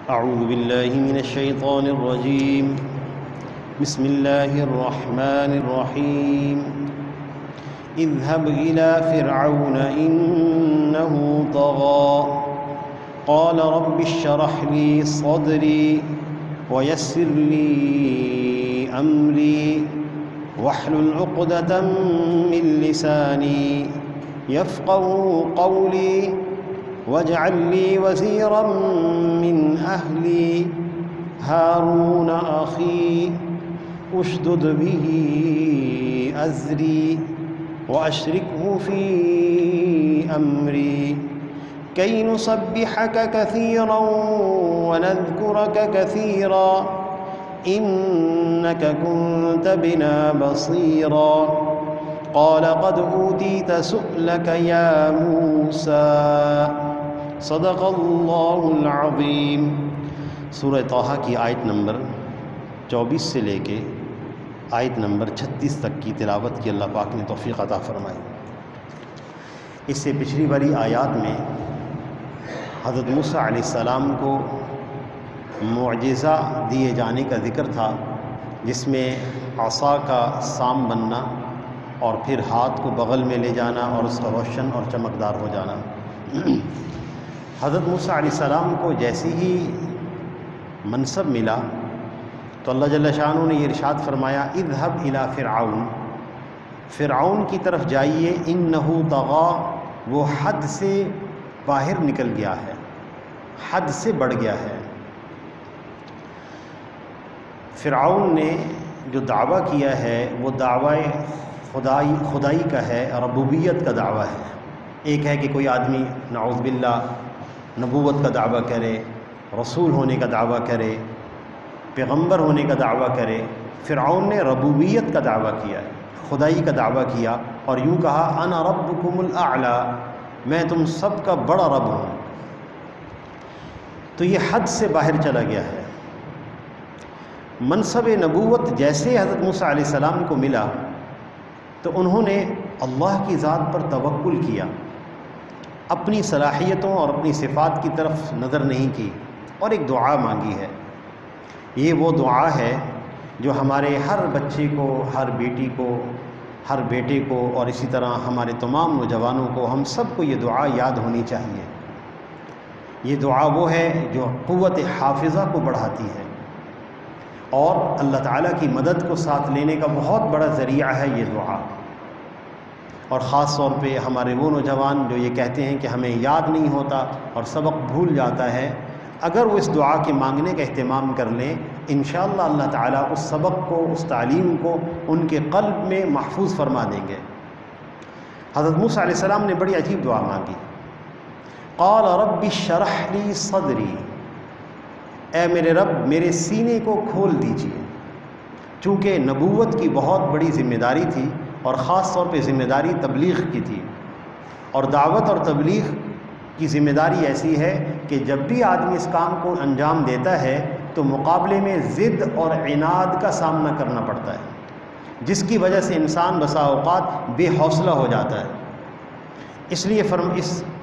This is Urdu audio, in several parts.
أعوذ بالله من الشيطان الرجيم. بسم الله الرحمن الرحيم. اذهب إلى فرعون إنه طغى قال رب اشرح لي صدري ويسر لي أمري واحلل عقدة من لساني يفقهوا قولي واجعل لي وزيرا من أهلي هارون أخي اشدد به أزري وأشركه في أمري كي نسبحك كثيرا ونذكرك كثيرا إنك كنت بنا بصيرا قال قد أوتيت سؤلك يا موسى صدق اللہ العظیم. سورہ طٰہٰ کی آیت نمبر 24 سے لے کے آیت نمبر 36 تک کی تلاوت کی اللہ پاک نے توفیق عطا فرمائی. اس سے پچھلی والی آیات میں حضرت موسیٰ علیہ السلام کو معجزہ دیے جانے کا ذکر تھا، جس میں عصا کا سام بننا اور پھر ہاتھ کو بغل میں لے جانا اور اس کا روشن اور چمکدار ہو جانا. حضرت موسیٰ علیہ السلام کو جیسی ہی منصب ملا تو اللہ جل شانہ نے یہ ارشاد فرمایا اذهب الى فرعون، فرعون کی طرف جائیے، انہ طغی، وہ حد سے باہر نکل گیا ہے، حد سے بڑھ گیا ہے. فرعون نے جو دعویٰ کیا ہے وہ دعویٰ خدائی کا ہے، ربوبیت کا دعویٰ ہے. ایک ہے کہ کوئی آدمی نعوذ باللہ نبوت کا دعویٰ کرے، رسول ہونے کا دعویٰ کرے، پیغمبر ہونے کا دعویٰ کرے. فرعون نے ربوبیت کا دعویٰ کیا، خدائی کا دعویٰ کیا اور یوں کہا انا ربکم الاعلی، میں تم سب کا بڑا رب ہوں. تو یہ حد سے باہر چلا گیا ہے. منصب نبوت جیسے حضرت موسیٰ علیہ السلام کو ملا تو انہوں نے اللہ کی ذات پر توکل کیا، اپنی صلاحیتوں اور اپنی صفات کی طرف نظر نہیں کی اور ایک دعا مانگی ہے. یہ وہ دعا ہے جو ہمارے ہر بچے کو، ہر بیٹی کو، ہر بیٹے کو اور اسی طرح ہمارے تمام نوجوانوں کو، ہم سب کو یہ دعا یاد ہونی چاہیے. یہ دعا وہ ہے جو قوت حافظہ کو بڑھاتی ہے اور اللہ تعالیٰ کی مدد کو ساتھ لینے کا بہت بڑا ذریعہ ہے یہ دعا. اور خاص طور پہ ہمارے وہ نوجوان جو یہ کہتے ہیں کہ ہمیں یاد نہیں ہوتا اور سبق بھول جاتا ہے، اگر وہ اس دعا کے مانگنے کا اہتمام کر لیں انشاءاللہ اللہ تعالیٰ اس سبق کو، اس تعلیم کو ان کے قلب میں محفوظ فرما دیں گے. حضرت موسیٰ علیہ السلام نے بڑی عجیب دعا مانگی. قال رب اشرح لی صدری، اے میرے رب میرے سینے کو کھول دیجیے. چونکہ نبوت کی بہت بڑی ذمہ داری تھی اور خاص طور پہ ذمہ داری تبلیغ کی تھی، اور دعوت اور تبلیغ کی ذمہ داری ایسی ہے کہ جب بھی آدمی اس کام کو انجام دیتا ہے تو مقابلے میں ضد اور عناد کا سامنا کرنا پڑتا ہے، جس کی وجہ سے انسان بسا اوقات بے حوصلہ ہو جاتا ہے. اس لیے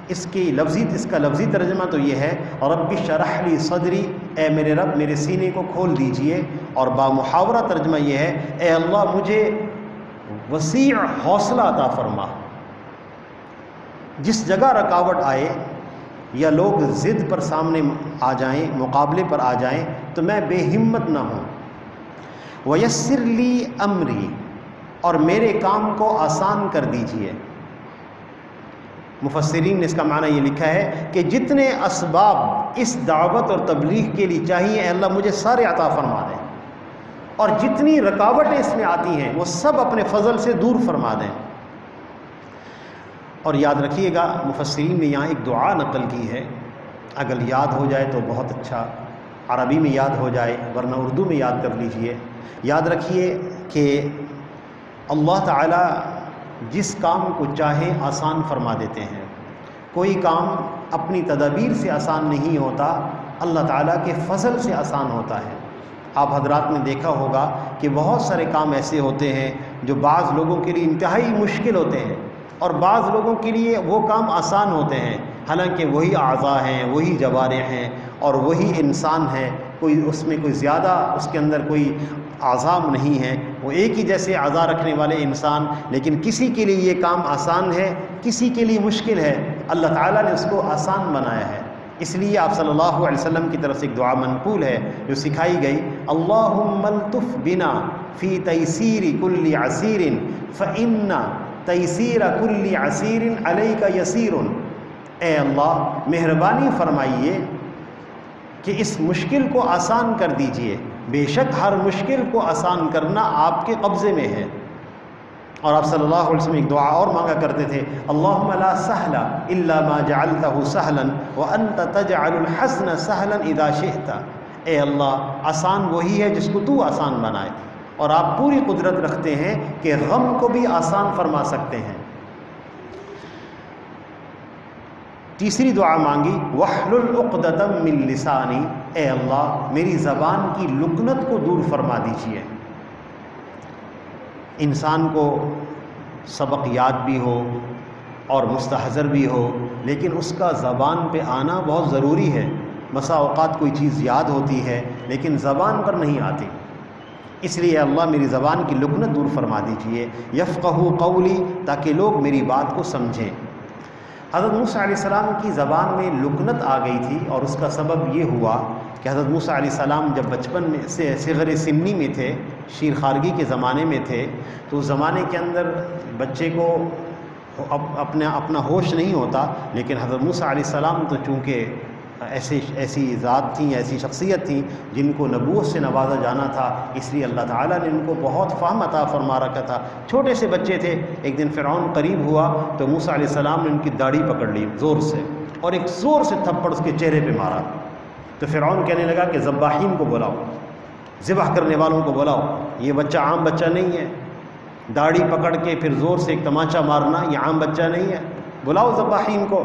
اس کا لفظی ترجمہ تو یہ ہے رب اشرح لی صدری، اے میرے رب میرے سینے کو کھول دیجئے، اور بامحاورہ ترجمہ یہ ہے اے اللہ مجھے وسیع حوصلہ عطا فرما. جس جگہ رکاوٹ آئے یا لوگ ضد پر سامنے آ جائیں، مقابلے پر آ جائیں، تو میں بے ہمت نہ ہوں. ویسر لی امری، اور میرے کام کو آسان کر دیجئے. مفسرین نے اس کا معنی یہ لکھا ہے کہ جتنے اسباب اس دعوت اور تبلیغ کے لیے چاہیے اے اللہ مجھے سارے عطا فرما دیں، اور جتنی رکاوٹیں اس میں آتی ہیں وہ سب اپنے فضل سے دور فرما دیں. اور یاد رکھیے گا مفسرین نے یہاں ایک دعا نقل کی ہے، اگر یاد ہو جائے تو بہت اچھا، عربی میں یاد ہو جائے ورنہ اردو میں یاد کر لیجئے. یاد رکھیے کہ اللہ تعالیٰ جس کام کو چاہے آسان فرما دیتے ہیں. کوئی کام اپنی تدابیر سے آسان نہیں ہوتا، اللہ تعالیٰ کے فضل سے آسان ہوتا ہے. آپ حضرات نے دیکھا ہوگا کہ بہت سارے کام ایسے ہوتے ہیں جو بعض لوگوں کے لیے انتہائی مشکل ہوتے ہیں اور بعض لوگوں کے لیے وہ کام آسان ہوتے ہیں. حالانکہ وہی اعضاء ہیں، وہی جوارح ہیں اور وہی انسان ہے، کوئی اس میں کوئی زیادہ اس کے اندر کوئی اعضاء نہیں ہیں، وہ ایک ہی جیسے اعضاء رکھنے والے انسان، لیکن کسی کے لیے یہ کام آسان ہے، کسی کے لیے مشکل ہے، اللہ تعالیٰ نے اس کو آسان بنایا ہے۔ اس لیے آپ صلی اللہ علیہ وسلم کی طرف سے ایک دعا منقول ہے جو سکھائی گئی، اللہم الطف بنا فی تیسیر کل عسیر فإن تیسیر کل عسیر علیک یسیر۔ اے اللہ مہربانی فرمائیے کہ اس مشکل کو آسان کر دیجئے، بے شک ہر مشکل کو آسان کرنا آپ کے قبضے میں ہے۔ اور آپ صلی اللہ علیہ وسلم ایک دعا اور مانگا کرتے تھے، اللہم لا سہل الا ما جعلتہ سہلا وانت تجعل الحزن سہلا اذا شئت۔ اے اللہ آسان وہی ہے جس کو تو آسان بنائے، اور آپ پوری قدرت رکھتے ہیں کہ غم کو بھی آسان فرما سکتے ہیں۔ تیسری دعا مانگی، وَاحْلُلْ عُقْدَةً مِّن لِسَانِي، اے اللہ میری زبان کی لکنت کو دور فرما دیجیے۔ انسان کو سبق یاد بھی ہو اور مستحضر بھی ہو، لیکن اس کا زبان پہ آنا بہت ضروری ہے۔ بسا اوقات کوئی چیز یاد ہوتی ہے لیکن زبان پر نہیں آتی، اس لیے اللہ میری زبان کی لکنت دور فرما دیجیے، یفقہوا قولی، تاکہ لوگ میری بات کو سمجھیں۔ حضرت موسیٰ علیہ السلام کی زبان میں لکنت آ گئی تھی، اور اس کا سبب یہ ہوا کہ حضرت موسیٰ علیہ السلام جب بچپن میں سے صغر سنی میں تھے، شیر خارگی کے زمانے میں تھے، تو اس زمانے کے اندر بچے کو اپنا ہوش نہیں ہوتا، لیکن حضرت موسیٰ علیہ السلام تو چونکہ ایسی ذات تھیں، ایسی شخصیت تھیں جن کو نبوت سے نوازا جانا تھا، اس لیے اللہ تعالیٰ نے ان کو بہت فہم عطا فرما رکھا تھا۔ چھوٹے سے بچے تھے، ایک دن فرعون قریب ہوا تو موسیٰ علیہ السلام نے ان کی داڑھی پکڑ لی زور سے، اور ایک زور سے تھپڑ اس کے چہرے پہ مارا۔ تو فرعون کہنے لگا کہ ذباحین کو بلاؤ، ذبح کرنے والوں کو بلاؤ، یہ بچہ عام بچہ نہیں ہے، داڑھی پکڑ کے پھر زور سے ایک تماچا مارنا یہ عام بچہ نہیں ہے، بلاؤ ذباحین کو۔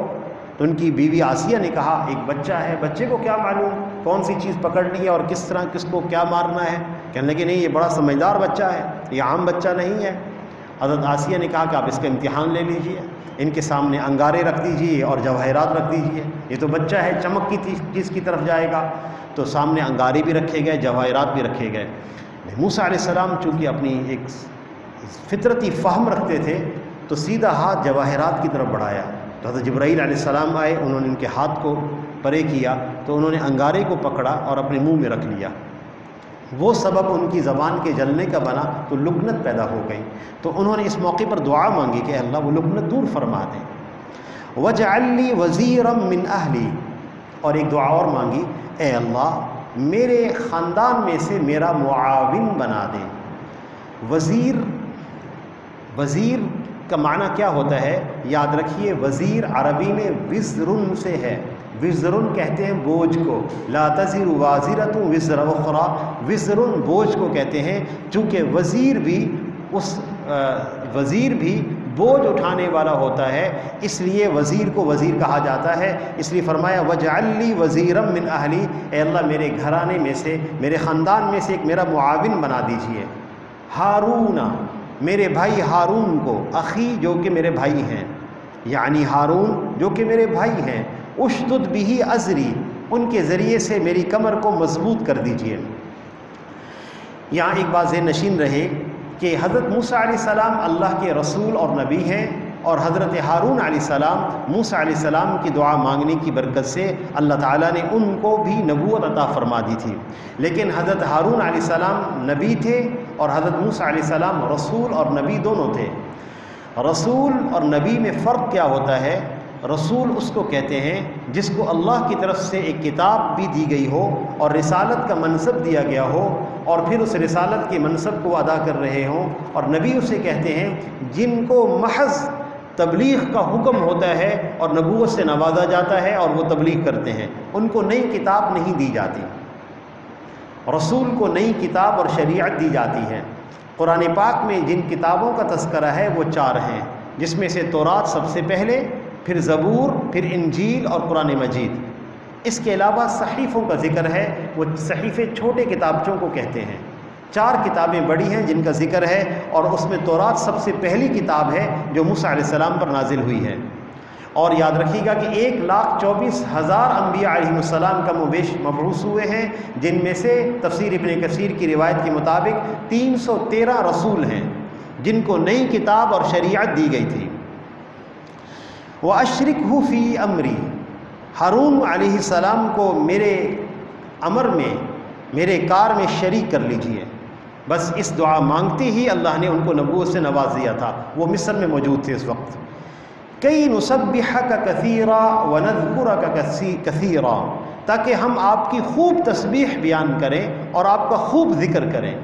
تو ان کی بیوی آسیہ نے کہا، ایک بچہ ہے، بچے کو کیا معلوم کون سی چیز پکڑنی ہے اور کس طرح کس کو کیا مارنا ہے؟ کہنے لگے نہیں، یہ بڑا سمجھدار بچہ ہے، یہ عام بچہ نہیں ہے۔ حضرت آسیہ نے کہا کہ آپ اس کا امتحان لے لیجئے، ان کے سامنے انگارے رکھ دیجئے اور جواہرات رکھ دیجئے، یہ تو بچہ ہے، چمک کی چیز کی طرف جائے گا۔ تو سامنے انگارے بھی رکھے گئے، جواہرات بھی رکھے گئے۔ موسیٰ علیہ السلام چونکہ اپنی ایک فطرتی فہم رکھتے تھے تو سیدھا ہاتھ جواہرات کی طرف بڑھایا، تو حضرت جبرائیل علیہ السلام آئے، انہوں نے ان کے ہاتھ کو پرے کیا تو انہوں نے انگارے کو پکڑا اور اپنے منہ میں رکھ لیا، وہ سبب ان کی زبان کے جلنے کا بنا تو لکنت پیدا ہو گئی۔ تو انہوں نے اس موقع پر دعا مانگی کہ اللہ وہ لکنت دور فرما دیں۔ وَاجْعَلْ لِي وَزِيرًا مِّنْ أَهْلِي، اور ایک دعا اور مانگی، اے اللہ میرے خاندان میں سے میرا معاون بنا دیں۔ وزیر کا معنی کیا ہوتا ہے؟ یاد رکھیے، وزیر عربی میں وزرن سے ہے، وزرن کہتے ہیں بوجھ کو، لا تزر وازرۃ وزر اخری، وزرن بوجھ کو کہتے ہیں، چونکہ وزیر بھی بوجھ اٹھانے والا ہوتا ہے، اس لیے وزیر کو وزیر کہا جاتا ہے۔ اس لیے فرمایا وَاجْعَلْ لِي وَزِيرًا مِّنْ أَهْلِي، اے اللہ میرے گھرانے میں سے، میرے خاندان میں سے ایک میرا معاون بنا دیجئے۔ ہارون، میرے بھائی ہارون کو، اخی جو کہ میرے بھائی ہیں، یعنی ہارون جو کہ میرے بھائی ہیں، اشدد بہ ازری، ان کے ذریعے سے میری کمر کو مضبوط کر دیجئے۔ یہاں ایک بات ذہن نشین رہے کہ حضرت موسیٰ علیہ السلام اللہ کے رسول اور نبی ہیں، اور حضرت ہارون علیہ السلام موسیٰ علیہ السلام کی دعا مانگنے کی برکت سے اللہ تعالیٰ نے ان کو بھی نبوت عطا فرما دی تھی، لیکن حضرت ہارون علیہ السلام نبی تھے اور حضرت موسیٰ علیہ السلام رسول اور نبی دونوں تھے۔ رسول اور نبی میں فرق کیا ہوتا ہے؟ رسول اس کو کہتے ہیں جس کو اللہ کی طرف سے ایک کتاب بھی دی گئی ہو اور رسالت کا منصب دیا گیا ہو، اور پھر اس رسالت کے منصب کو ادا کر رہے ہوں، اور نبی اسے کہتے ہیں جن کو محض تبلیغ کا حکم ہوتا ہے اور نبوت سے نوازا جاتا ہے اور وہ تبلیغ کرتے ہیں، ان کو نئی کتاب نہیں دی جاتی۔ رسول کو نئی کتاب اور شریعت دی جاتی ہے۔ قرآن پاک میں جن کتابوں کا تذکرہ ہے وہ 4 ہیں، جس میں سے تورات سب سے پہلے، پھر زبور، پھر انجیل اور قرآن مجید۔ اس کے علاوہ صحیفوں کا ذکر ہے، وہ صحیفے چھوٹے کتابچوں کو کہتے ہیں۔ 4 کتابیں بڑی ہیں جن کا ذکر ہے، اور اس میں تورات سب سے پہلی کتاب ہے جو موسیٰ علیہ السلام پر نازل ہوئی ہے۔ اور یاد رکھیے گا کہ 1,24,000 انبیاء علیہ السلام کا مبعوث ہوئے ہیں، جن میں سے تفسیر ابن کثیر کی روایت کے مطابق 313 رسول ہیں جن کو نئی کتاب اور شریعت دی گئی تھی۔ وَأَشْرِكْهُ فِي أَمْرِي، ہارون علیہ السلام کو میرے امر میں، میرے کار میں شریک کر لیجئے۔ بس اس دعا مانگتے ہی اللہ نے ان کو نبوت سے نواز دیا تھا، وہ مصر میں موجود تھے اس وقت۔ کئی نسبحک کثیرا ونذکرک کثیرا، تاکہ ہم آپ کی خوب تسبیح بیان کریں اور آپ کا خوب ذکر کریں۔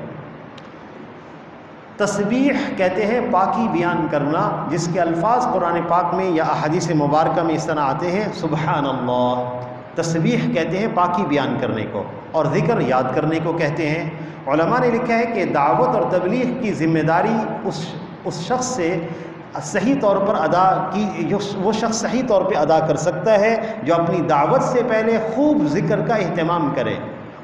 تسبیح کہتے ہیں پاکی بیان کرنا، جس کے الفاظ قرآن پاک میں یا احادیث مبارکہ میں اس طرح آتے ہیں سبحان اللہ۔ تسبیح کہتے ہیں پاکی بیان کرنے کو، اور ذکر یاد کرنے کو کہتے ہیں۔ علماء نے لکھا ہے کہ دعوت اور تبلیغ کی ذمہ داری اس شخص سے صحیح طور پر وہ شخص صحیح طور پہ ادا کر سکتا ہے جو اپنی دعوت سے پہلے خوب ذکر کا اہتمام کرے،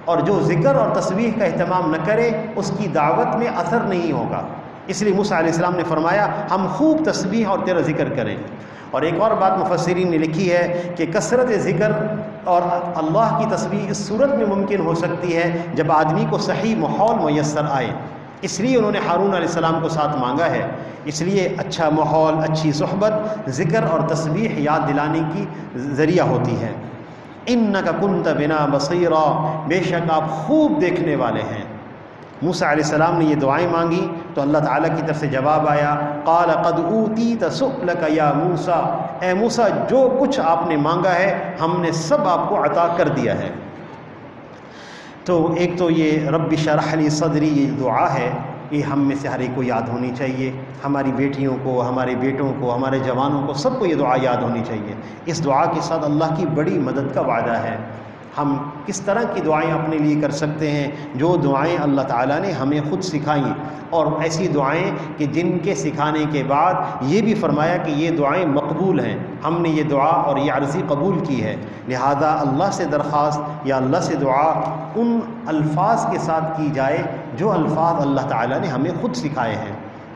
اور جو ذکر اور تسبیح کا اہتمام نہ کرے اس کی دعوت میں اثر نہیں ہوگا۔ اس لیے موسیٰ علیہ السلام نے فرمایا ہم خوب تسبیح اور تیرا ذکر کریں۔ اور ایک اور بات مفسرین نے لکھی ہے کہ کثرت ذکر اور اللہ کی تسبیح اس صورت میں ممکن ہو سکتی ہے جب آدمی کو صحیح ماحول میسر آئے، اس لیے انہوں نے ہارون علیہ السلام کو ساتھ مانگا ہے۔ اس لیے اچھا ماحول، اچھی صحبت ذکر اور تسبیح یاد دلانے کی ذریعہ ہوتی ہے۔ انک کنت بنا بصیرا، بے شک آپ خوب دیکھنے والے ہیں۔ موسیٰ علیہ السلام نے یہ دعائیں مانگی تو اللہ تعالیٰ کی طرف سے جواب آیا، قال قد اوتیت سؤلک یا موسیٰ، اے موسیٰ جو کچھ آپ نے مانگا ہے ہم نے سب آپ کو عطا کر دیا ہے۔ تو ایک تو یہ رب اشرح لی صدری یہ دعا ہے، یہ ہم میں سے ہر ایک کو یاد ہونی چاہیے، ہماری بیٹیوں کو، ہمارے بیٹوں کو، ہمارے جوانوں کو، سب کو یہ دعا یاد ہونی چاہیے۔ اس دعا کے ساتھ اللہ کی بڑی مدد کا وعدہ ہے۔ ہم کس طرح کی دعائیں اپنے لیے کر سکتے ہیں؟ جو دعائیں اللہ تعالیٰ نے ہمیں خود سکھائیں، اور ایسی دعائیں کہ جن کے سکھانے کے بعد یہ بھی فرمایا کہ یہ دعائیں مقبول ہیں، ہم نے یہ دعا اور یہ عرضی قبول کی ہے، لہذا اللہ سے درخواست یا اللہ سے دعا ان الفاظ کے ساتھ کی جائے جو الفاظ اللہ تعالیٰ نے ہمیں خود سکھائے ہیں۔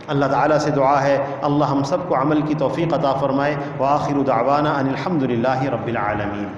اللہ تعالیٰ سے دعا ہے اللہ ہم سب کو عمل کی توفیق عطا فرمائے۔ وآخر دعوانا ان الحمد للہ رب العالمین۔